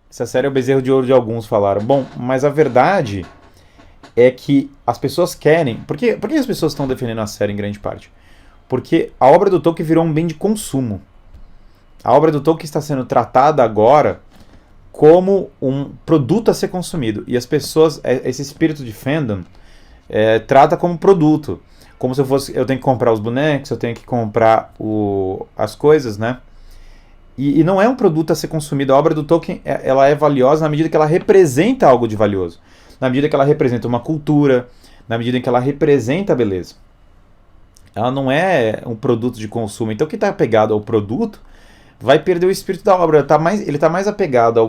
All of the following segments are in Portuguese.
essa série é o bezerro de ouro de alguns, falaram. Bom, mas a verdade é que as pessoas querem... Por que as pessoas estão defendendo a série em grande parte? Porque a obra do Tolkien virou um bem de consumo. A obra do Tolkien está sendo tratada agora como um produto a ser consumido. E as pessoas, esse espírito de fandom, trata como produto. Como se eu tenho que comprar os bonecos, eu tenho que comprar as coisas, né? E não é um produto a ser consumido. A obra do Tolkien, ela é valiosa na medida que ela representa algo de valioso. Na medida que ela representa uma cultura, na medida em que ela representa a beleza. Ela não é um produto de consumo. Então, quem está apegado ao produto vai perder o espírito da obra. Ele está mais apegado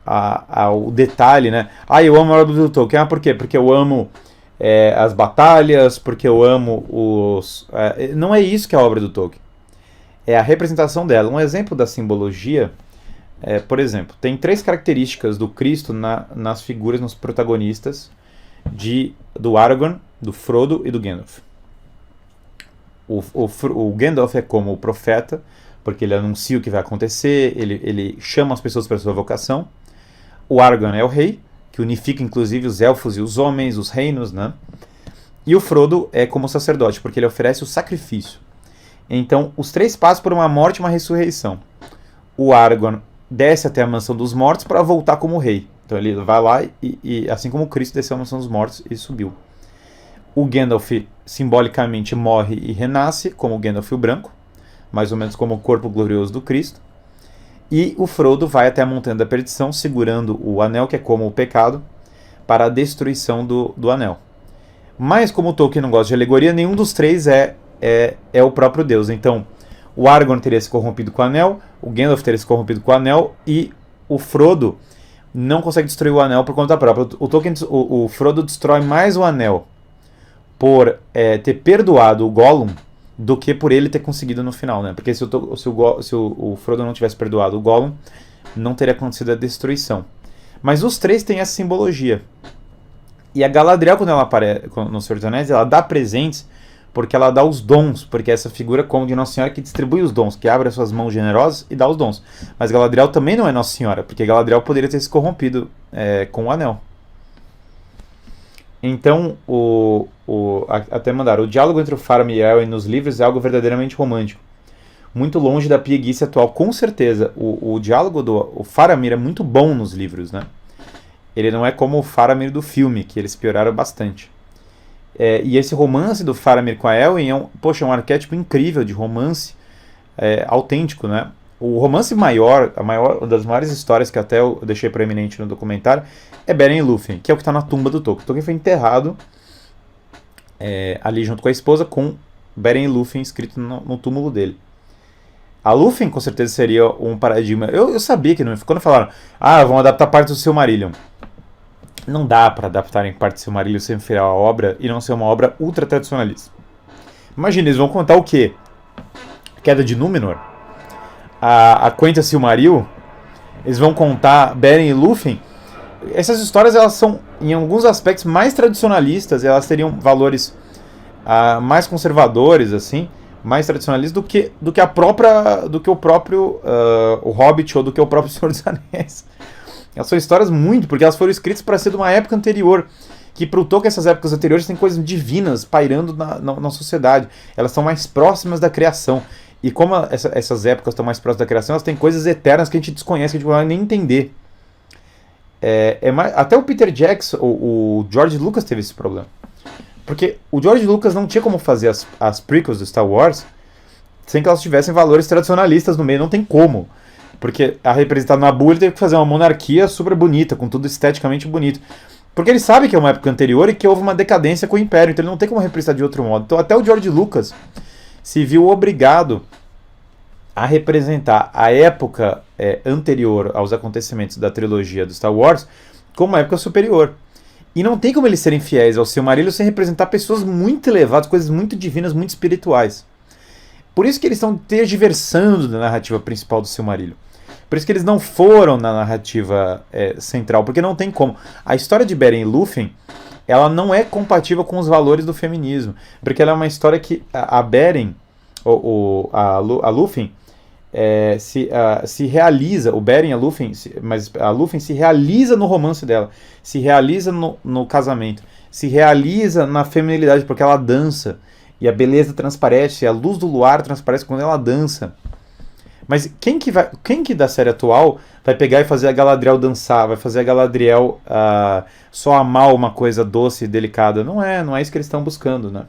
ao detalhe, né? Eu amo a obra do Tolkien. Por quê? Porque eu amo as batalhas, porque eu amo os... não é isso que é a obra do Tolkien. É a representação dela. Um exemplo da simbologia, por exemplo, tem 3 características do Cristo nas figuras, nos protagonistas do Aragorn, do Frodo e do Gandalf. O Gandalf é como o profeta, porque ele anuncia o que vai acontecer, ele chama as pessoas para a sua vocação. O Aragorn é o rei, que unifica inclusive os elfos e os homens, os reinos, né? E o Frodo é como sacerdote, porque ele oferece o sacrifício. Então, os 3 passam por uma morte e uma ressurreição. O Aragorn desce até a mansão dos mortos para voltar como rei. Então ele vai lá e assim como Cristo desceu à mansão dos mortos e subiu. O Gandalf simbolicamente morre e renasce como o Gandalf o Branco, mais ou menos como o corpo glorioso do Cristo. E o Frodo vai até a Montanha da Perdição, segurando o anel, que é como o pecado, para a destruição do anel. Mas como o Tolkien não gosta de alegoria, nenhum dos 3 é o próprio Deus. Então, o Aragorn teria se corrompido com o anel, o Gandalf teria se corrompido com o anel, e o Frodo não consegue destruir o anel por conta própria. O Frodo destrói mais o anel por ter perdoado o Gollum do que por ele ter conseguido no final, né? Porque se o Frodo não tivesse perdoado o Gollum, não teria acontecido a destruição. Mas os 3 têm essa simbologia. E a Galadriel, quando ela aparece no Senhor dos Anéis, ela dá presentes porque ela dá os dons, porque essa figura como de Nossa Senhora que distribui os dons, que abre as suas mãos generosas e dá os dons. Mas Galadriel também não é Nossa Senhora, porque Galadriel poderia ter se corrompido com o anel. Então, até mandaram, o diálogo entre o Faramir e Elwyn nos livros é algo verdadeiramente romântico. Muito longe da pieguice atual, com certeza. O diálogo do Faramir é muito bom nos livros, né? Ele não é como o Faramir do filme, que eles pioraram bastante. E esse romance do Faramir com a Elwyn é um arquétipo incrível de romance autêntico, né? O romance maior, uma das maiores histórias que até eu deixei proeminente no documentário, é Beren e Lúthien, que é o que está na tumba do Tolkien. Tolkien foi enterrado ali junto com a esposa, com Beren e Lúthien escrito no túmulo dele. A Lúthien, com certeza, seria um paradigma. Eu sabia que não... Quando falaram, vão adaptar parte do Silmarillion. Não dá para adaptar em parte do Silmarillion sem fiel a obra e não ser uma obra ultra tradicionalista. Imagina, eles vão contar o quê? Queda de Númenor? A Quenta Silmaril? Eles vão contar Beren e Lúthien? Essas histórias, elas são, em alguns aspectos, mais tradicionalistas, elas teriam valores mais conservadores, assim, mais tradicionalistas do que o próprio o Hobbit ou do que o próprio Senhor dos Anéis. Elas são histórias porque elas foram escritas para ser de uma época anterior, que para o Tolkien essas épocas anteriores tem coisas divinas pairando na sociedade. Elas são mais próximas da criação. E como essas épocas estão mais próximas da criação, elas têm coisas eternas que a gente desconhece, que a gente não vai nem entender. Até o Peter Jackson, o George Lucas teve esse problema. Porque o George Lucas não tinha como fazer as prequels do Star Wars sem que elas tivessem valores tradicionalistas no meio. Não tem como. Porque a representar Naboo, ele teve que fazer uma monarquia super bonita, com tudo esteticamente bonito. Porque ele sabe que é uma época anterior e que houve uma decadência com o Império, então ele não tem como representar de outro modo. Então até o George Lucas se viu obrigado a representar a época anterior aos acontecimentos da trilogia do Star Wars como uma época superior. E não tem como eles serem fiéis ao Silmarillion sem representar pessoas muito elevadas, coisas muito divinas, muito espirituais. Por isso que eles estão tergiversando da narrativa principal do Silmarillion. Por isso que eles não foram na narrativa central, porque não tem como. A história de Beren e Lúthien, ela não é compatível com os valores do feminismo, porque ela é uma história que a Beren, a Lúthien, se realiza, o Beren e a Lúthien, mas a Lúthien se realiza no romance dela, se realiza no casamento, se realiza na feminilidade, porque ela dança, e a beleza transparece, a luz do luar transparece quando ela dança. Mas quem que da série atual vai pegar e fazer a Galadriel dançar, vai fazer a Galadriel só amar uma coisa doce e delicada? Não é isso que eles estão buscando, né?